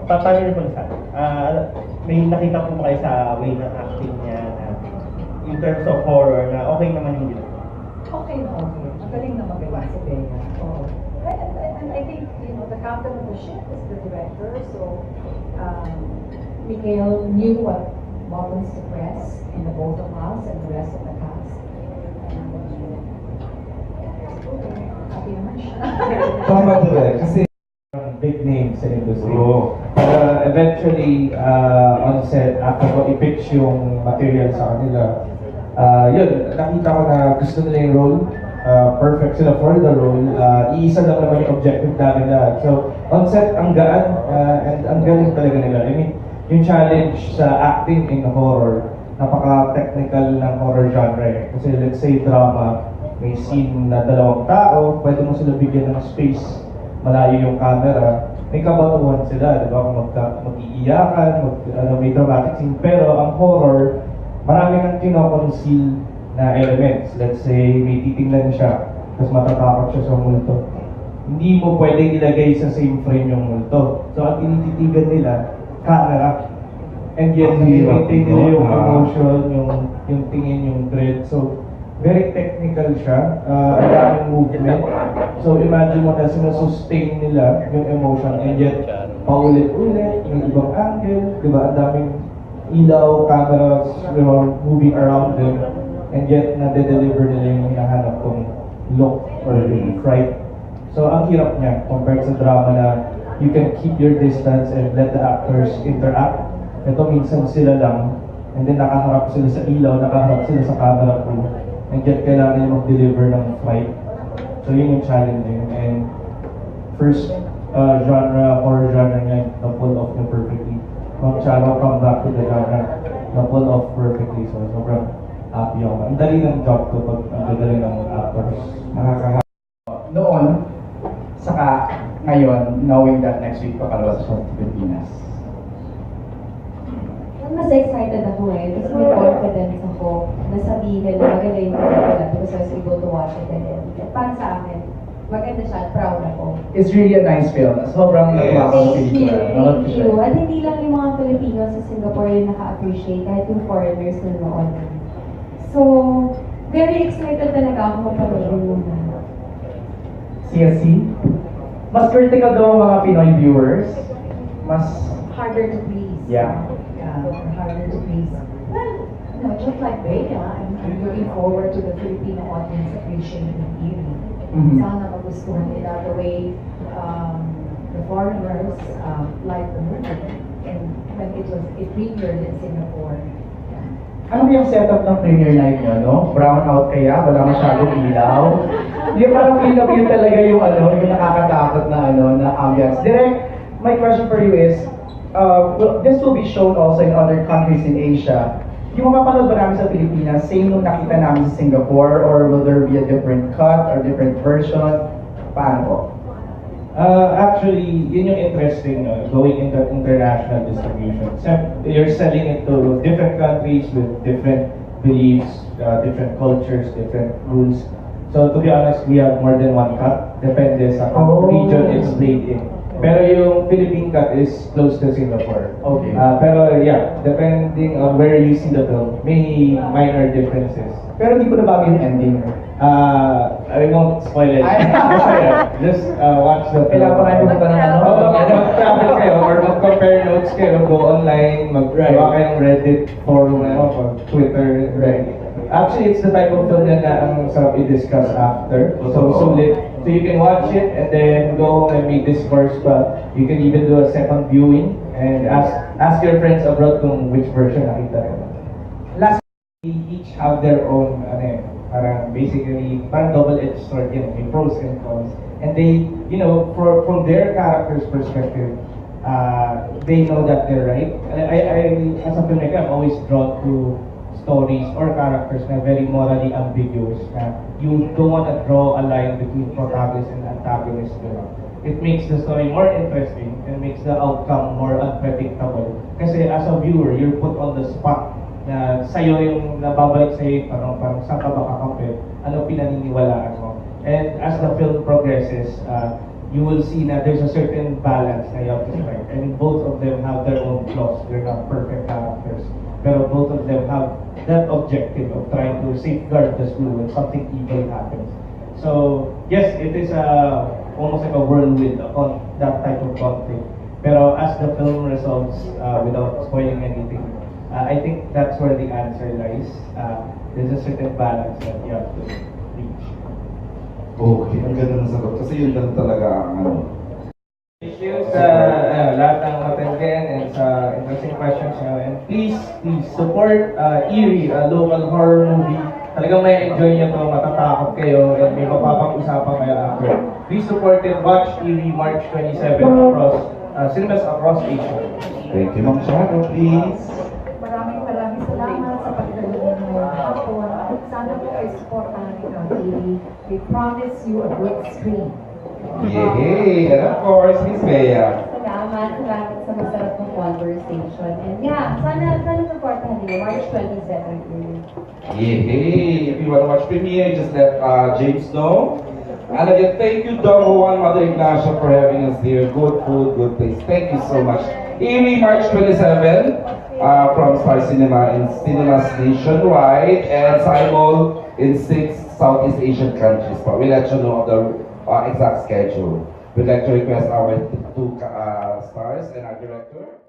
Paano niyo po nasabi? May nakita po ba kayo sa way ng acting niya na in terms of horror na okay naman yung ginawa? Okay na okay. Magaling na magawa si Bea. Oh. And I think, the captain of the ship is the director, so Mikhael knew what buttons to press in the both of us and the rest of the cast. Happy naman siya. Tama direct, kasi big names sa industry. Eventually, on set, after ko i-pitch yung material sa kanila, yun, nakita ko na gusto nila yung role. Perfect sila for the role. Iisa lang naman yung objective namin lahat. So, on set, ang gaan, and ang galing talaga nila. I mean, yung challenge sa acting in horror, napaka-technical ng horror genre. Kasi let's say drama, may scene na dalawang tao, pwede mo sila bigyan ng space, malayo yung camera, may kabatuhan sila, di ba? Kung mag-iiyakan, may dramatic scene. Pero ang horror, marami kang kinoconceal na elements. Let's say, may titingnan siya, tapos matatakot siya sa multo. Hindi mo pwedeng ilagay sa same frame yung multo. So, ang tinititigan nila, camera. And yet, maintain nila yung emotion, yung tingin, yung dread. So, very technical siya. Ang daming movement. So, imagine mo na sinusustain nila yung emotion and yet, paulit-ulit, yung ibang angle, di ba? Ang daming ilaw, cameras, moving around them. And yet, nade-deliver nila yung hinahanap kong look or fright. So, ang hirap niya compared sa drama na you can keep your distance and let the actors interact. Ito minsan sila lang, and then nakaharap sila sa ilaw, nakaharap sila sa camera crew, and yet kailangan nila mag-deliver ng fright. So, yun yung challenging. And first horror genre niya, na-pull off niya perfectly. From Charo, come back to the genre, na-pull off perfectly. So, sobrang happy ako. Ang dali ng job ko pag ang dali ng actors. Nakakahappy. Noon, saka ngayon, knowing that next week pakalabas siya sa Pilipinas. Mas excited ako kasi may confidence ako na sabihin na maganda yung pelikula because I was able to watch it and para sa akin, maganda siya at proud ako. It's really a nice film. Sobrang nagwapang Thank you, pelikula. thank you. At hindi lang yung mga Pilipino sa Singapore yung naka-appreciate, kahit yung foreigners na noon. So, very excited talaga ako mapanood muna. CSC, mas critical daw ang mga Pinoy viewers. Mas Harder to please. Yeah. Harder to please. Well, just like Bea, I'm looking forward to the Filipino audience appreciating Eerie. Sana magustuhan nila the way the foreigners like the movie and when it premiered in Singapore. ano ba yung setup ng premiere night nyo, no? Brown out kaya? Wala masyadong ilaw? Hindi parang ilaw yun talaga yung yung nakakatakot na na ambience. Direk, my question for you is, this will be shown also in other countries in Asia. Yung mapapanood ba namin sa Pilipinas, same nung nakita namin sa Singapore, or will there be a different cut or different version? Paano po? Actually, yun yung interesting, going into international distribution. You're selling it to different countries with different beliefs, different cultures, different rules. So to be honest, we have more than one cut. Depende sa region it's played in. Pero yung Philippine cut is close to Singapore. Okay. Pero yeah, depending on where you see the film, may minor differences. Pero hindi ko nabago yung ending. I won't spoil it. Just watch the film. Kailangan pa kayo pumunta ng Mag-travel kayo or mag-compare notes kayo, go online, mag-gawa kayong Reddit forum, Twitter. Right. Actually, it's the type of film na ang sarap i-discuss after. So sulit. So you can watch it and then go and make discourse, but you can even do a second viewing and ask your friends abroad kung which version nakita nila. Last, we each have their own, parang basically, parang double-edged sword, may pros and cons. And they, from their character's perspective, they know that they're right. As a filmmaker, I'm always drawn to stories or characters na very morally ambiguous. You don't want to draw a line between protagonist and antagonist. It makes the story more interesting and makes the outcome more unpredictable. Kasi as a viewer, you're put on the spot na sa'yo yung nababalik sa'yo, parang saan ka ba kakampi, ano pinaniniwalaan mo. And as the film progresses, you will see that there's a certain balance na you have to strike. I mean, both of them have their own flaws. They're not perfect characters. Pero both of them have that objective of trying to safeguard the school when something evil happens. So, yes, it is almost like a whirlwind on that type of conflict. Pero as the film resolves, without spoiling anything, I think that's where the answer lies. There's a certain balance that you have to reach. Okay, ang ganda ng sagot. Kasi yun lang talaga ang ano. Thank you sa lahat ng matenggen and sa interesting questions nyo. And please support Eerie, a local horror movie. Talagang may enjoy nyo to, matatakot kayo, and may mapapag-usapan kayo after. Please support it. Watch Eerie March 27 across cinemas across Asia. Thank you, Ma'am Charo, please. Maraming salamat sa pagdalo mo hapon. At sana po ay supportahan ninyo ang TV. We promise you a good screen. Yay! And of course, Miss Bea. Salamat sa masarap ng conversation. And yeah, sana supportahan niyo March 27. Yay! If you want to watch premiere, just let James know. And again, thank you, Don Juan, Mother Ignacia, for having us here. Good food, good place. Thank you so much. Eerie, March 27, from Star Cinema in cinemas nationwide, and Simon in 6 Southeast Asian countries. But we'll let you know of the exact schedule. We'd like to request our two stars and our director.